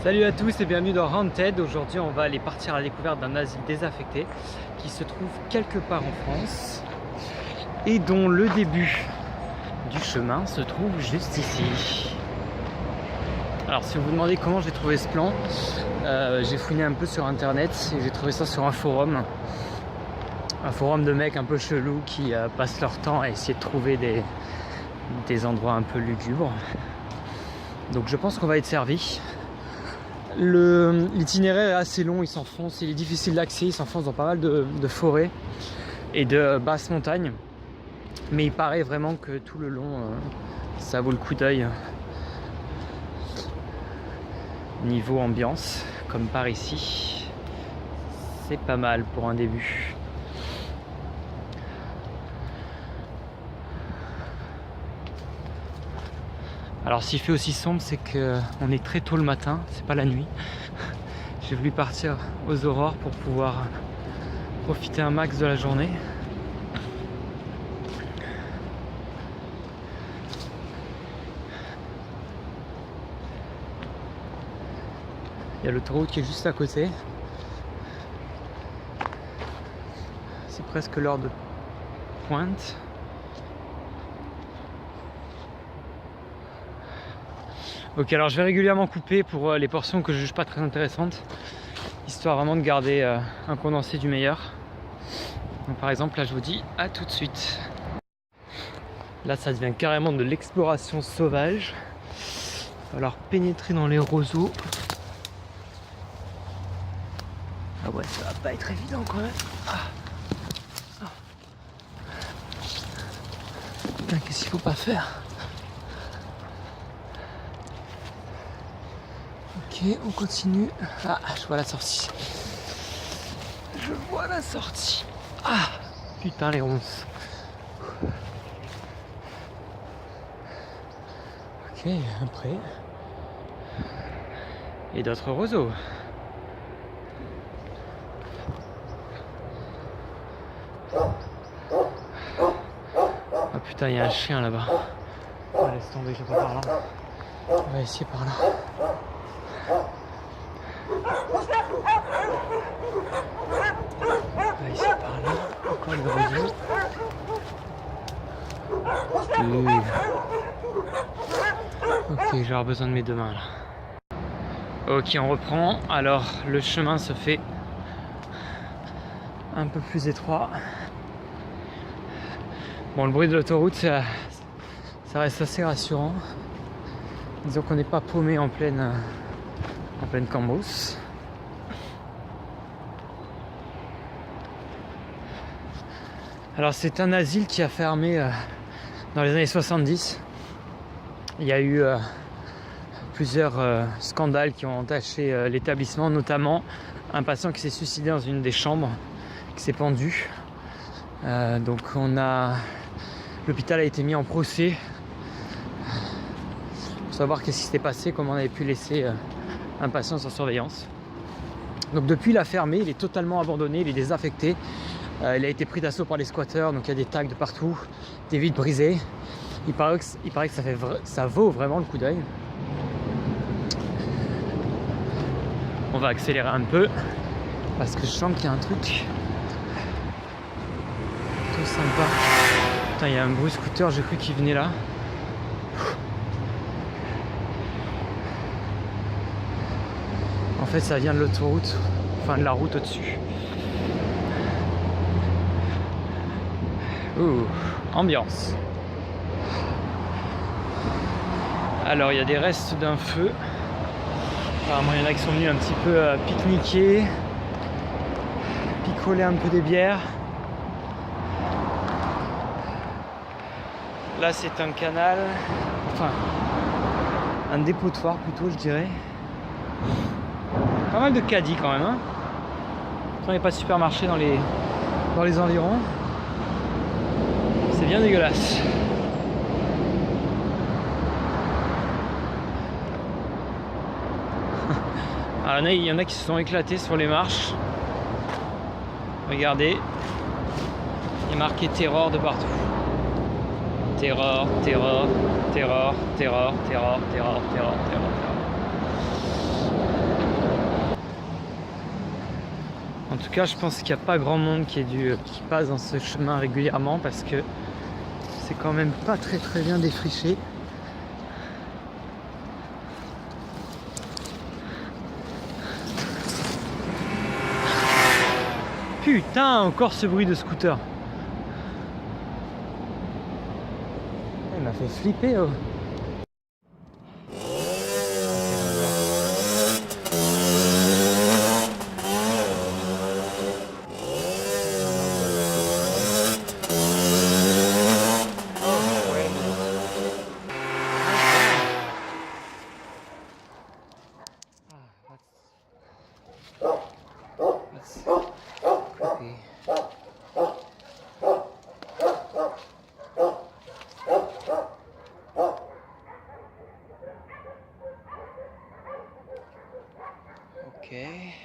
Salut à tous et bienvenue dans Haunted. Aujourd'hui on va aller partir à la découverte d'un asile désaffecté qui se trouve quelque part en France et dont le début du chemin se trouve juste ici. Alors si vous vous demandez comment j'ai trouvé ce plan, j'ai fouiné un peu sur internet et j'ai trouvé ça sur un forum de mecs un peu chelous qui passent leur temps à essayer de trouver des endroits un peu lugubres. Donc je pense qu'on va être servi. L'itinéraire est assez long, il s'enfonce, il est difficile d'accès, il s'enfonce dans pas mal de forêts et de basses montagnes. Mais il paraît vraiment que tout le long, ça vaut le coup d'œil. Niveau ambiance, comme par ici, c'est pas mal pour un début. Alors s'il fait aussi sombre, c'est qu'on est très tôt le matin, c'est pas la nuit. J'ai voulu partir aux aurores pour pouvoir profiter un max de la journée. Il y a l'autoroute qui est juste à côté. C'est presque l'heure de pointe. Ok, alors je vais régulièrement couper pour les portions que je juge pas très intéressantes, histoire vraiment de garder un condensé du meilleur. Donc par exemple là je vous dis à tout de suite. Là ça devient carrément de l'exploration sauvage. Il va falloir pénétrer dans les roseaux. Ah ouais, ça va pas être évident quand même. Putain, qu'est-ce qu'il faut pas faire? Ok, on continue. Ah, je vois la sortie. Je vois la sortie. Ah, putain les ronces. Ok, après. Et d'autres roseaux. Ah putain, il y a un chien là-bas. Oh, laisse tomber, je vais pas par là. On va essayer par là. On va essayer par là. Encore une roseau. Ok, je vais avoir besoin de mes deux mains là. Ok, on reprend. Alors, le chemin se fait un peu plus étroit. Bon, le bruit de l'autoroute, ça reste assez rassurant. Disons qu'on n'est pas paumé en pleine cambrousse. Alors, c'est un asile qui a fermé dans les années 70. Il y a eu plusieurs scandales qui ont entaché l'établissement, notamment un patient qui s'est suicidé dans une des chambres, qui s'est pendu. Donc l'hôpital a été mis en procès pour savoir qu'est-ce qui s'était passé, comment on avait pu laisser un patient sans surveillance. Donc depuis il a fermé, il est totalement abandonné, il est désaffecté. Il a été pris d'assaut par les squatteurs, donc il y a des tags de partout, des vitres brisées. Il paraît que ça vaut vraiment le coup d'œil. On va accélérer un peu parce que je sens qu'il y a un truc tout sympa. Putain, il y a un bruit scooter, j'ai cru qu'il venait là. En fait, ça vient de l'autoroute, enfin de la route au-dessus. Ouh, ambiance. Alors, il y a des restes d'un feu. Apparemment, il y en a qui sont venus un petit peu pique-niquer, picoler un peu des bières. Là, c'est un canal, enfin, un dépotoir plutôt, je dirais. Pas mal de caddies quand même, hein. Il n'y a pas de supermarché dans les environs. C'est bien dégueulasse. Alors, il y en a qui se sont éclatés sur les marches. Regardez. Il est marqué terror de partout. Terror, terror, terror, terror, terror, terror, terror, terror, terror. tout cas, je pense qu'il n'y a pas grand monde qui passe dans ce chemin régulièrement parce que c'est quand même pas très bien défriché. Putain, encore ce bruit de scooter. Il m'a fait flipper. Oh. Okay.